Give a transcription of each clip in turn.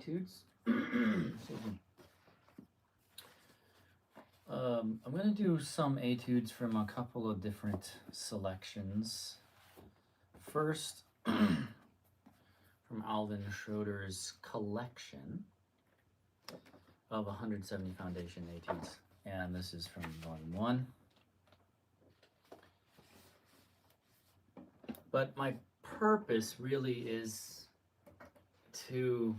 Etudes. Excuse me. I'm going to do some etudes from a couple of different selections. First, from Alvin Schroeder's collection of 170 foundation etudes. And this is from volume 1. But my purpose really is to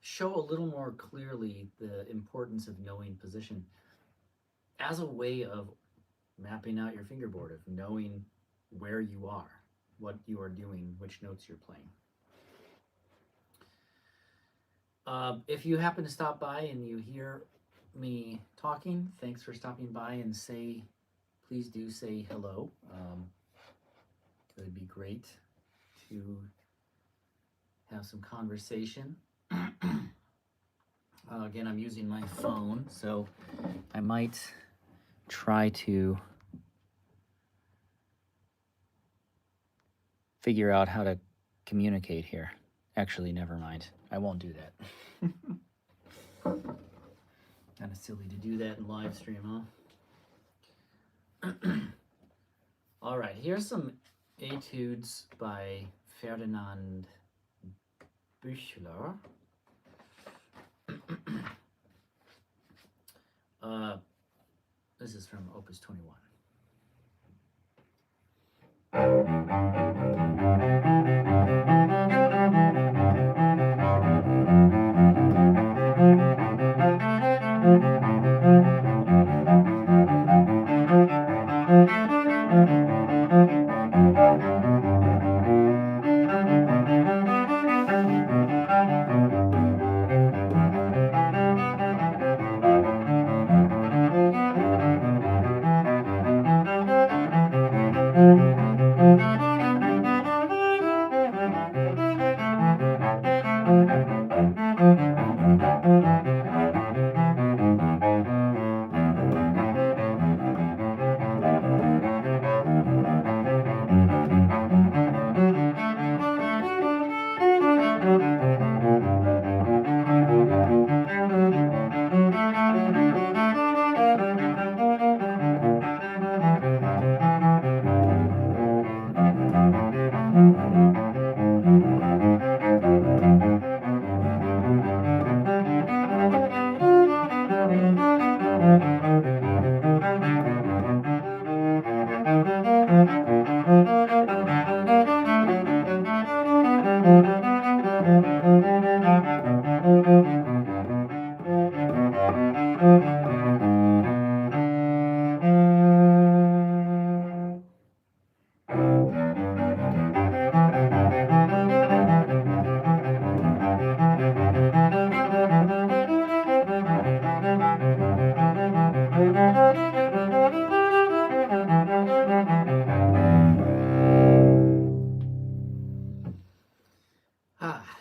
show a little more clearly the importance of knowing position as a way of mapping out your fingerboard, of knowing where you are, what you are doing, which notes you're playing. If you happen to stop by and you hear me talking, thanks for stopping by, and please do say hello. It would be great to have some conversation. Again, I'm using my phone, so I might try to figure out how to communicate here. Actually, never mind. I won't do that. Kind of silly to do that in live stream, huh? All right, here's some etudes by Ferdinand Büchler. This is from Opus 21.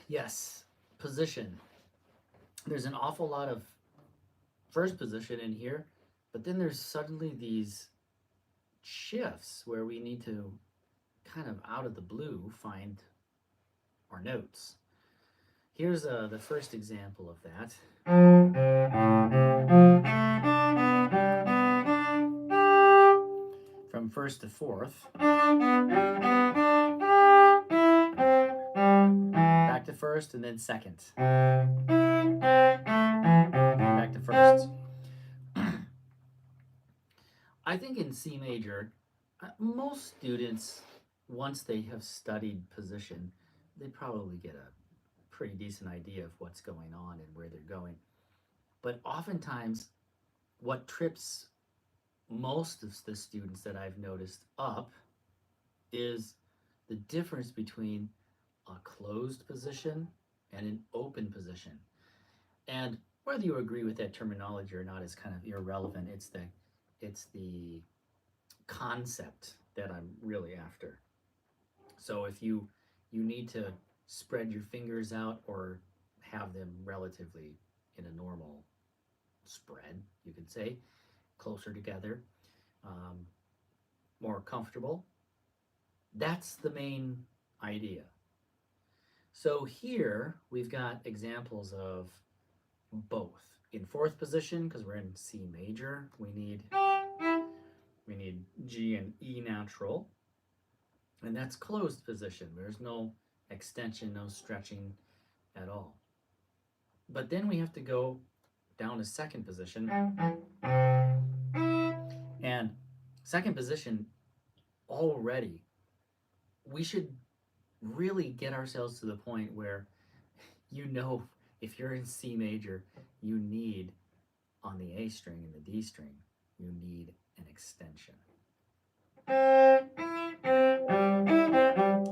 Yes, position. There's an awful lot of first position in here, but then there's suddenly these shifts where we need to kind of out of the blue find our notes. Here's the first example of that. From first to fourth. Back to first and then second. Back to first. I think in C major, most students, once they have studied position, they probably get a pretty decent idea of what's going on and where they're going. But oftentimes, what trips most of the students that I've noticed up is the difference between a closed position and an open position. And whether you agree with that terminology or not is kind of irrelevant. It's the concept that I'm really after. So if you need to spread your fingers out or have them relatively in a normal spread, you could say, closer together, more comfortable, that's the main idea. So here we've got examples of both. In fourth position, because we're in C major, we need G and E natural, and that's closed position. There's no extension, no stretching at all. But then we have to go down to second position, and second position already, we should really get ourselves to the point where if you're in C major, you need on the A string and the D string, you need an extension.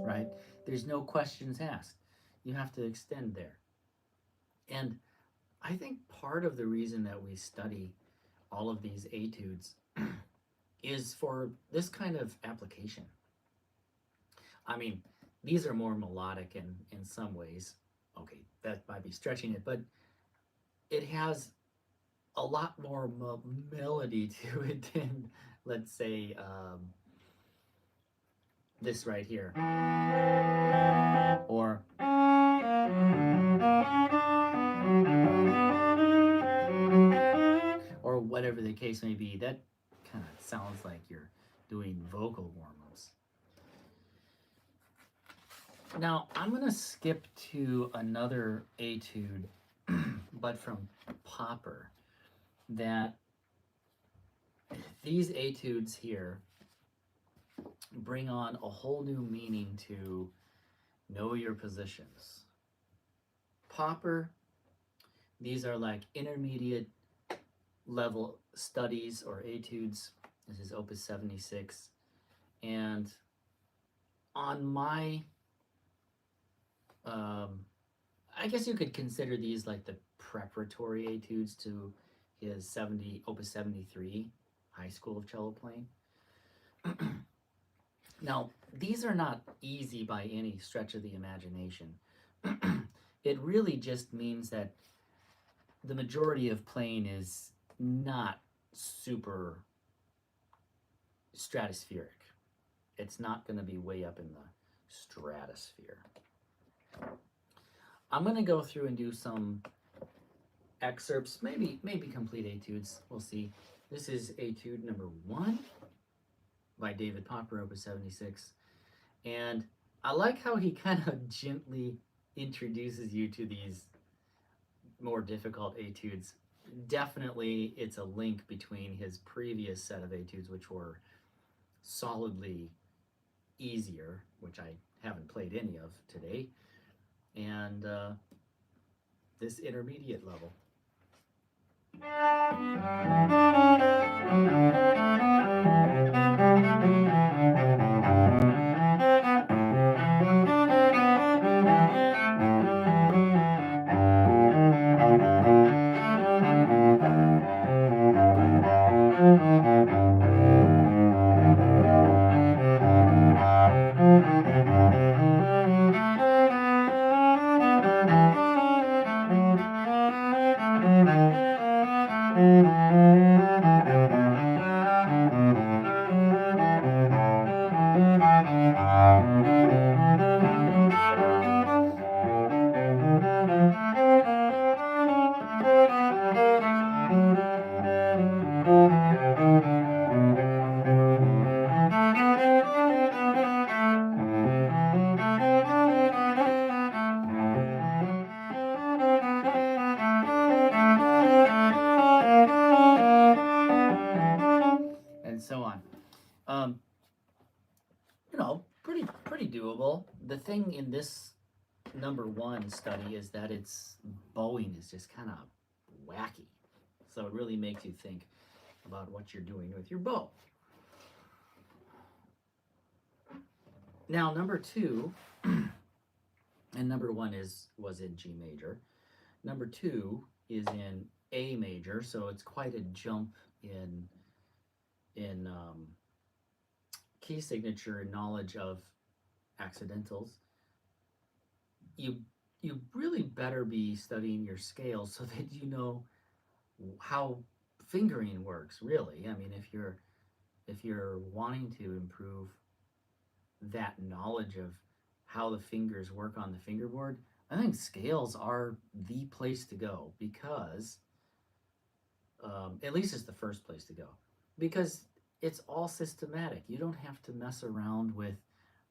Right? There's no questions asked. You have to extend there. And I think part of the reason that we study all of these etudes is for this kind of application. I mean, these are more melodic in some ways. Okay, that might be stretching it, but it has a lot more melody to it than, let's say, this right here. Or whatever the case may be. That kind of sounds like you're doing vocal warm-ups. Now, I'm going to skip to another etude, but from Popper, that these etudes here bring on a whole new meaning to know your positions. Popper, these are like intermediate level studies or etudes. This is Opus 76. And on my, I guess you could consider these like the preparatory etudes to his Opus 73, High School of Cello Playing. Now, these are not easy by any stretch of the imagination. It really just means that the majority of playing is not super stratospheric. It's not going to be way up in the stratosphere. I'm going to go through and do some excerpts, maybe complete etudes. We'll see. This is etude number 1 by David Popper, Opus 76. And I like how he kind of gently introduces you to these more difficult etudes. Definitely it's a link between his previous set of etudes, which were solidly easier, which I haven't played any of today, and this intermediate level. So on. Pretty doable. The thing in this number 1 study is that its bowing is just kind of wacky. So it really makes you think about what you're doing with your bow. Now, number 2, and number 1 was in G major. Number 2 is in A major, so it's quite a jump in key signature and knowledge of accidentals. You really better be studying your scales so that you know how fingering works, really. I mean, if you're wanting to improve that knowledge of how the fingers work on the fingerboard, I think scales are the place to go because, at least it's the first place to go, because it's all systematic. You don't have to mess around with,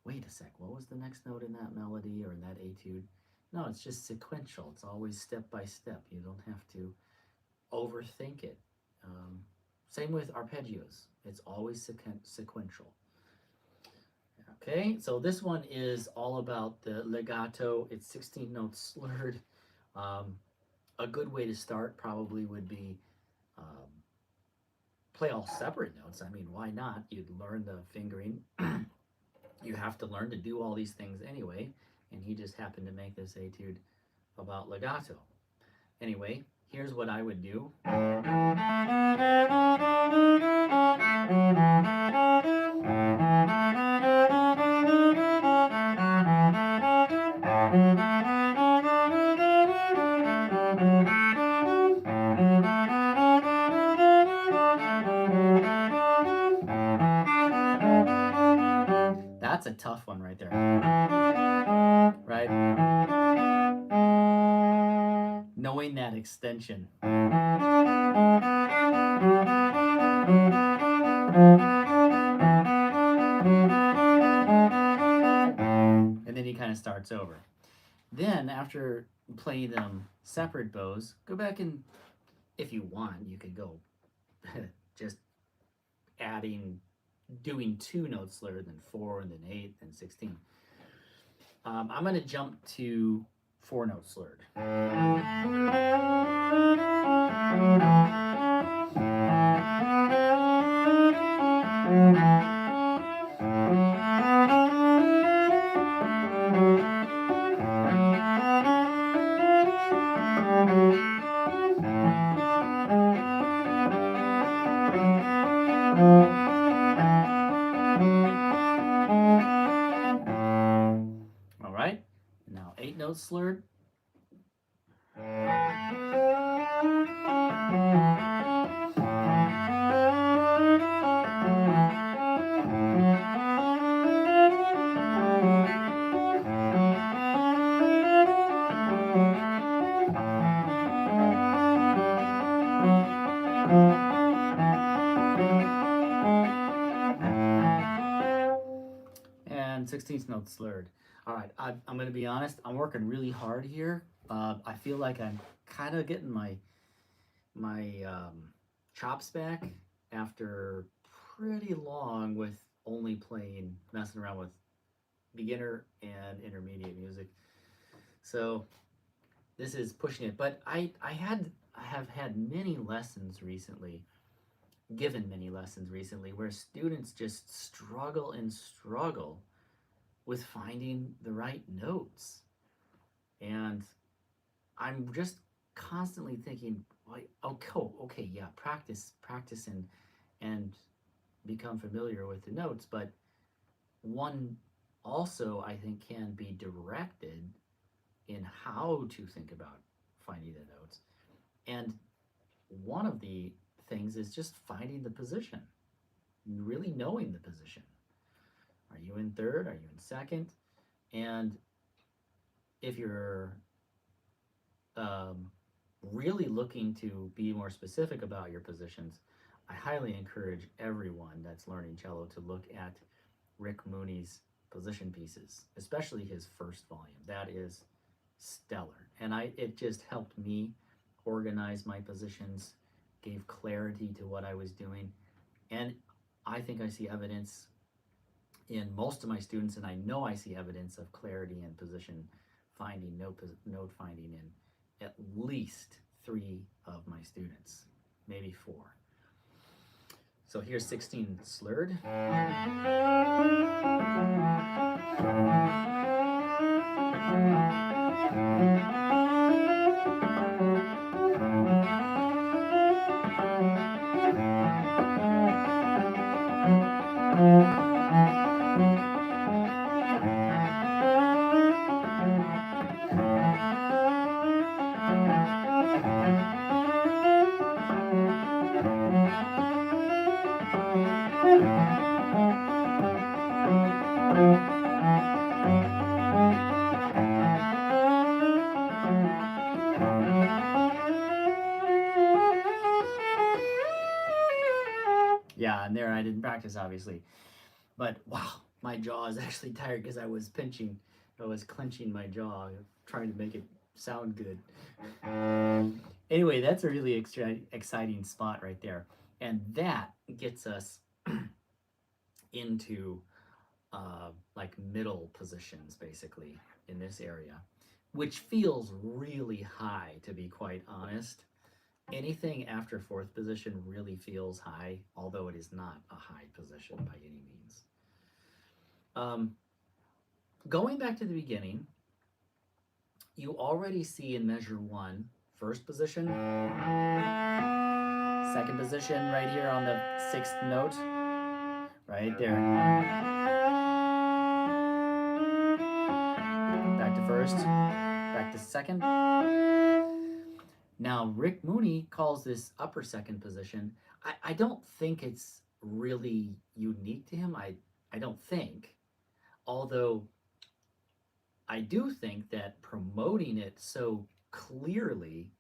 wait a sec, what was the next note in that melody or in that etude? No, it's just sequential. It's always step by step. You don't have to overthink it. Um, Same with arpeggios. It's always sequential. Okay, so this one is all about the legato. It's 16 notes slurred. Um, a good way to start probably would be um, play all separate notes. I mean, why not? You'd learn the fingering. You have to learn to do all these things anyway, and he just happened to make this etude about legato. Anyway, here's what I would do. That's a tough one right there. Right? Knowing that extension. And then he kind of starts over. Then, after playing them separate bows, go back and, if you want, you could go just doing 2 notes slurred, then 4, and then 8, and 16. I'm going to jump to 4 notes slurred. All right, now 8 notes slurred. And 16th note slurred. All right, I'm going to be honest. I'm working really hard here. I feel like I'm kind of getting my chops back after pretty long with only messing around with beginner and intermediate music. So this is pushing it. But I have had many lessons recently, given many lessons recently, where students just struggle and struggle with finding the right notes. And I'm just constantly thinking, like, okay, yeah, practice, and become familiar with the notes. But one also, I think, can be directed in how to think about finding the notes. And one of the things is just finding the position, really knowing the position. Are you in third? Are you in second? And if you're really looking to be more specific about your positions, I highly encourage everyone that's learning cello to look at Rick Mooney's position pieces, especially his first volume. That is stellar. And it just helped me organize my positions, gave clarity to what I was doing. And I think I see evidence in most of my students, and I know I see evidence of clarity and position finding, note finding in at least 3 of my students, maybe 4. So here's 16 slurred. in practice, obviously. But wow, my jaw is actually tired because I was clenching my jaw, trying to make it sound good. Anyway, that's a really exciting spot right there. And that gets us into like middle positions, basically, in this area, which feels really high, to be quite honest. Anything after fourth position really feels high, although it is not a high position by any means. Going back to the beginning, you already see in measure one, first position, second position right here on the sixth note, right there. Back to first, back to second. Now, Rick Mooney calls this upper second position. I don't think it's really unique to him. I don't think. Although I do think that promoting it so clearly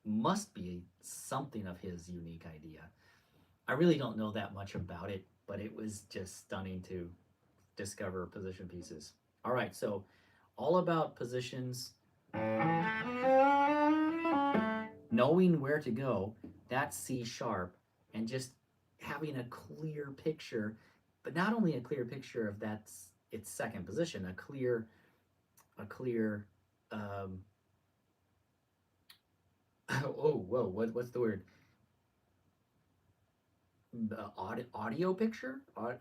must be something of his unique idea. I really don't know that much about it, but it was just stunning to discover position pieces. All right, so all about positions, knowing where to go, that's C sharp, and just having a clear picture, but not only a clear picture of that's its second position, a clear oh whoa, what's the word? Audio picture. I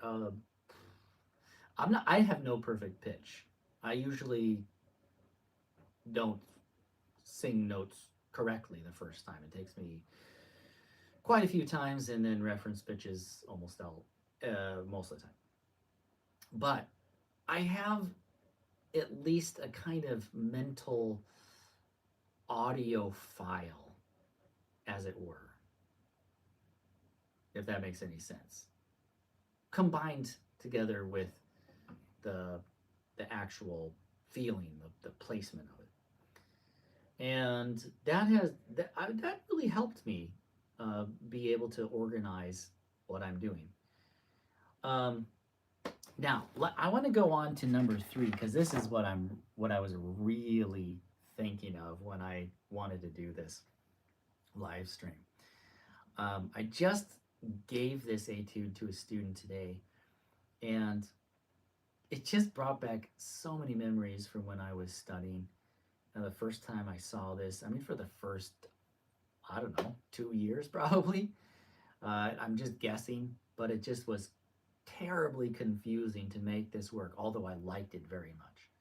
have no perfect pitch. I usually don't sing notes correctly the first time. It takes me quite a few times, and then reference pitches most of the time. But I have at least a kind of mental audio file, as it were, if that makes any sense, combined together with the actual feeling, the placement of it, and that really helped me be able to organize what I'm doing. Now I want to go on to number 3, because this is what I was really thinking of when I wanted to do this live stream. I just gave this etude to a student today, and it just brought back so many memories from when I was studying. And the first time I saw this, I mean, for the first, I don't know, 2 years probably. I'm just guessing, but it just was terribly confusing to make this work, although I liked it very much.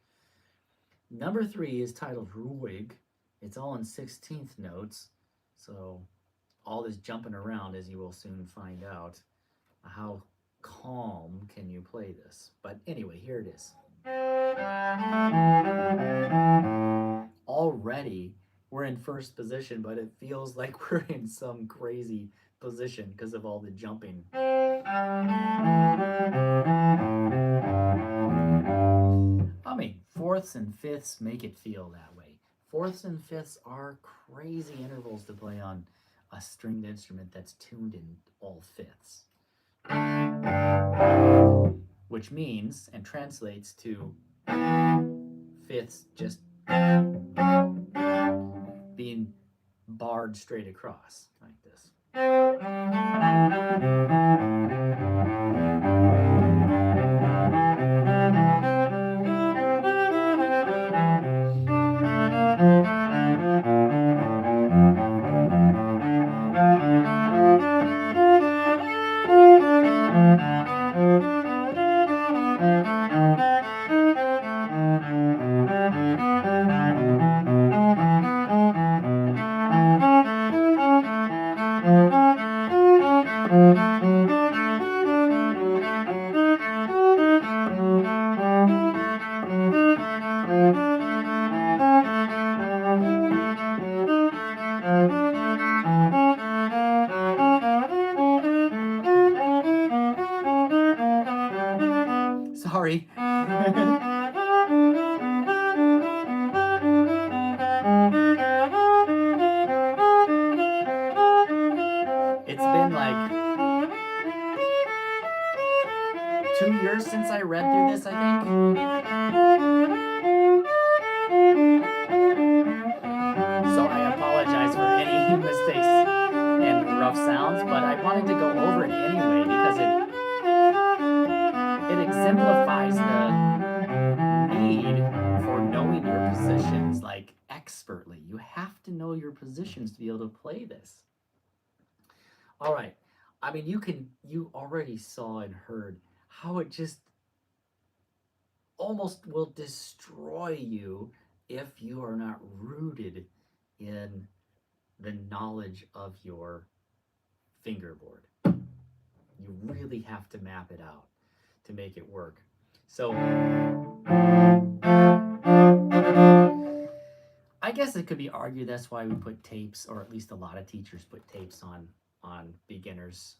Number 3 is titled Ruhig. It's all in 16th notes, so all this jumping around, as you will soon find out. How calm can you play this? But anyway, here it is. Already we're in first position, but it feels like we're in some crazy position because of all the jumping. I mean, fourths and fifths make it feel that way. Fourths and fifths are crazy intervals to play on a stringed instrument that's tuned in all fifths. Which means, and translates to, fifths just being barred straight across, like this. Sorry. It's been like 2 years since I read through this, I think. So I apologize for any mistakes and rough sounds, but I wanted to go over it anyway because it exemplifies the need for knowing your positions like expertly. You have to know your positions to be able to play this. All right. I mean, you already saw and heard how it just almost will destroy you if you are not rooted in the knowledge of your fingerboard. You really have to map it out to make it work. So I guess it could be argued that's why we put tapes, or at least a lot of teachers put tapes on beginners'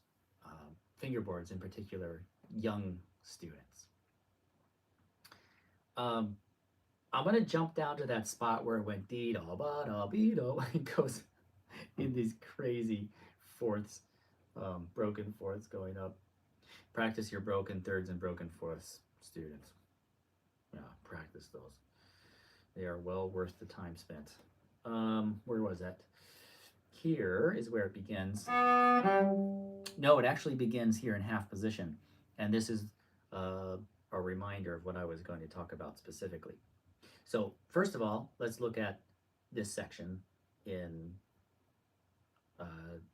fingerboards, in particular young students. I'm gonna jump down to that spot where it went dee da ba da be do. It goes in these crazy fourths, broken fourths going up. Practice your broken thirds and broken fourths, students. Yeah, practice those. They are well worth the time spent. Where was that? Here is where it begins. No, it actually begins here in half position. And this is a reminder of what I was going to talk about specifically. So first of all, let's look at this section in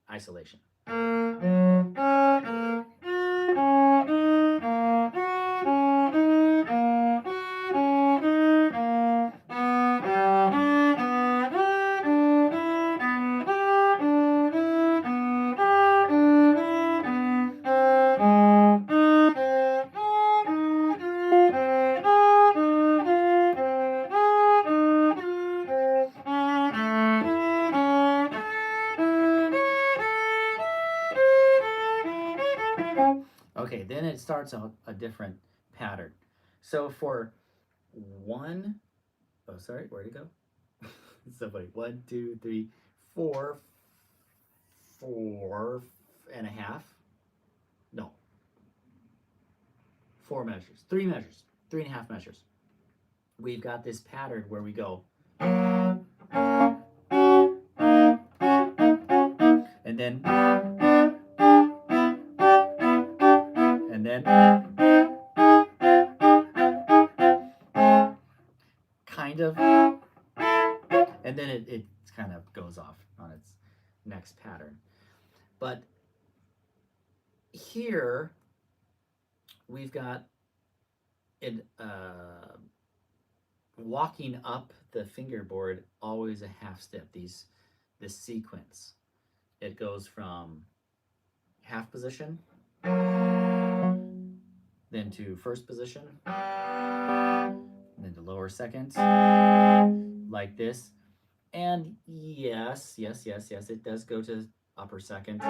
isolation. Okay, then it starts a different pattern. So for one, oh, sorry, where'd it go? So wait, 1, 2, 3, 4, 4.5. No, 4 measures, 3 measures, 3.5 measures. We've got this pattern where we go, and then, kind of, and then it kind of goes off on its next pattern. But here we've got it walking up the fingerboard, always a half step. This sequence, it goes from half position, then to first position, then to lower second, like this. And yes, it does go to upper second,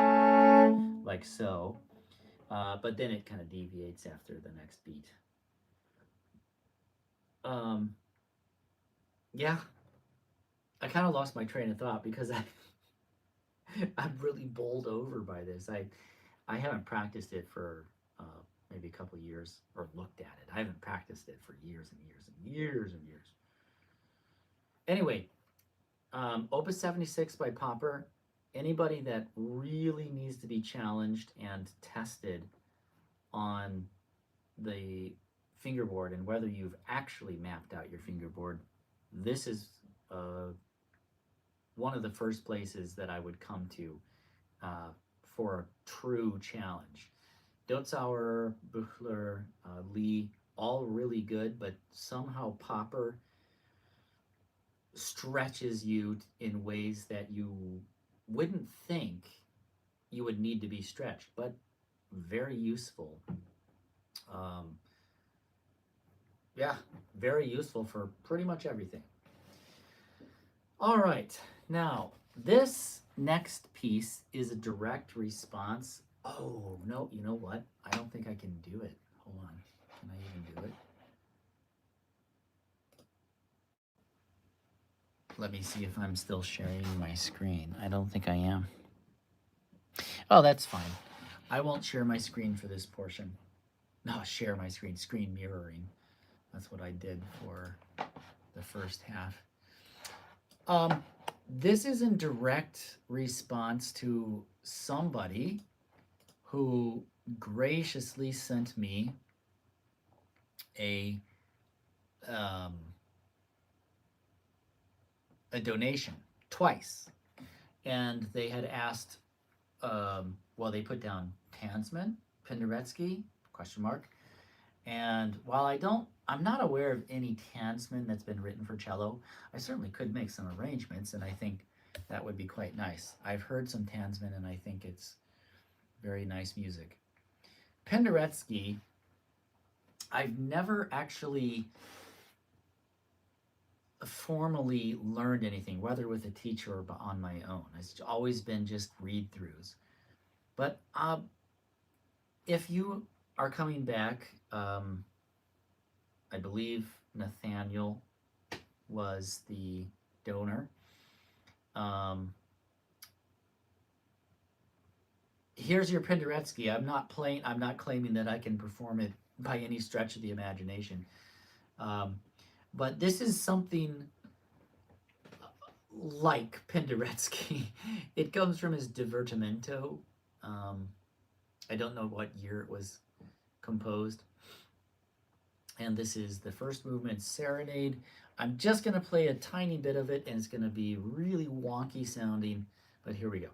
like so. But then it kind of deviates after the next beat. Yeah, I kind of lost my train of thought because I'm really bowled over by this. I haven't practiced it for maybe a couple years, or looked at it. I haven't practiced it for years and years and years and years. Anyway, Opus 76 by Popper. Anybody that really needs to be challenged and tested on the fingerboard and whether you've actually mapped out your fingerboard, this is one of the first places that I would come to for a true challenge. Dotzauer, Buchler, Lee, all really good, but somehow Popper stretches you in ways that you wouldn't think you would need to be stretched, but very useful. Yeah, very useful for pretty much everything. All right, now this next piece is a direct response. Oh, no, you know what? I don't think I can do it. Hold on, can I even do it? Let me see if I'm still sharing my screen. I don't think I am. Oh, that's fine. I won't share my screen for this portion. No, share my screen mirroring. That's what I did for the first half. This is in direct response to somebody who graciously sent me a um, a donation twice, and they had asked. Well, they put down Tansman, Penderecki, question mark. And while I'm not aware of any Tansman that's been written for cello. I certainly could make some arrangements, and I think that would be quite nice. I've heard some Tansman, and I think it's very nice music. Penderecki, I've never actually formally learned anything, whether with a teacher or on my own. It's always been just read-throughs. But if you are coming back, I believe Nathaniel was the donor. Here's your Penderecki. I'm not claiming that I can perform it by any stretch of the imagination. But this is something like Penderecki. It comes from his Divertimento. I don't know what year it was composed. And this is the first movement, Serenade. I'm just going to play a tiny bit of it, and it's going to be really wonky sounding, but here we go.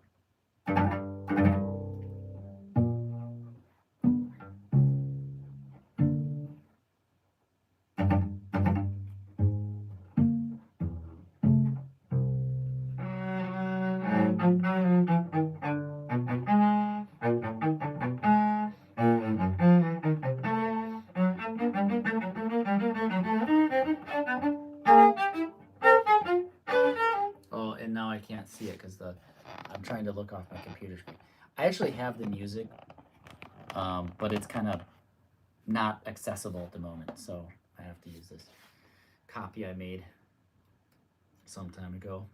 Oh, and now I can't see it because I'm trying to look off my computer screen. I actually have the music, but it's kind of not accessible at the moment, so I have to use this copy I made some time ago.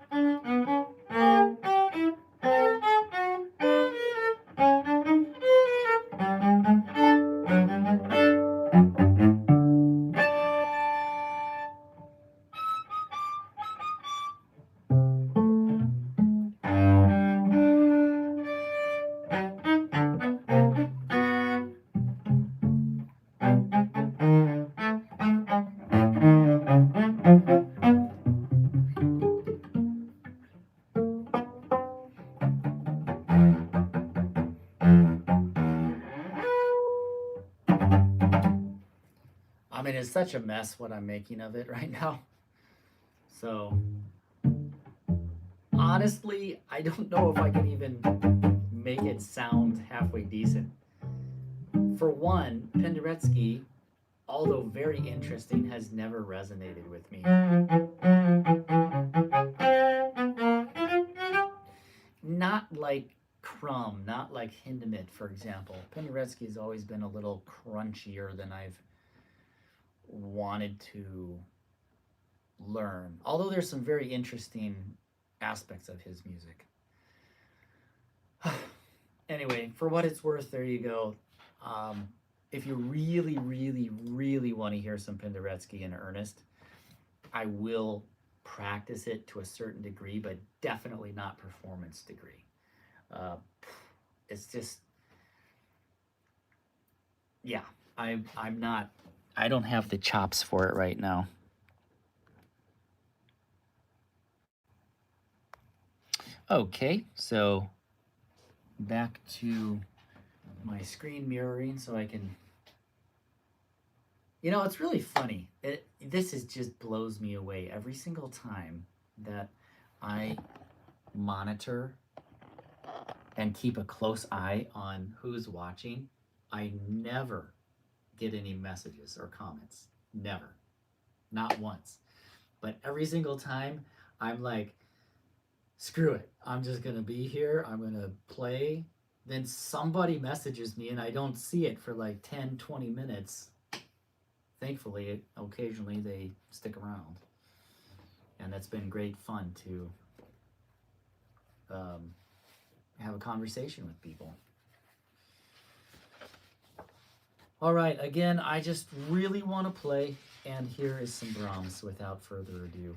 I mean, it's such a mess what I'm making of it right now. So, honestly, I don't know if I can even make it sound halfway decent. For one, Penderecki, although very interesting, has never resonated with me. Not like Crumb, not like Hindemith, for example. Penderecki has always been a little crunchier than I've wanted to learn. Although there's some very interesting aspects of his music. Anyway, for what it's worth, there you go. If you really, really, really want to hear some Penderecki in earnest, I will practice it to a certain degree, but definitely not performance degree. It's just, yeah, I'm not, I don't have the chops for it right now. Okay, so back to my screen mirroring so I can, it's really funny. This just blows me away every single time that I monitor and keep a close eye on who's watching. I never get any messages or comments. Never. Not once. But every single time, I'm like, screw it. I'm just going to be here. I'm going to play. Then somebody messages me and I don't see it for like 10, 20 minutes. Thankfully, occasionally they stick around. And that's been great fun to have a conversation with people. All right, again, I just really want to play, and here is some Brahms without further ado.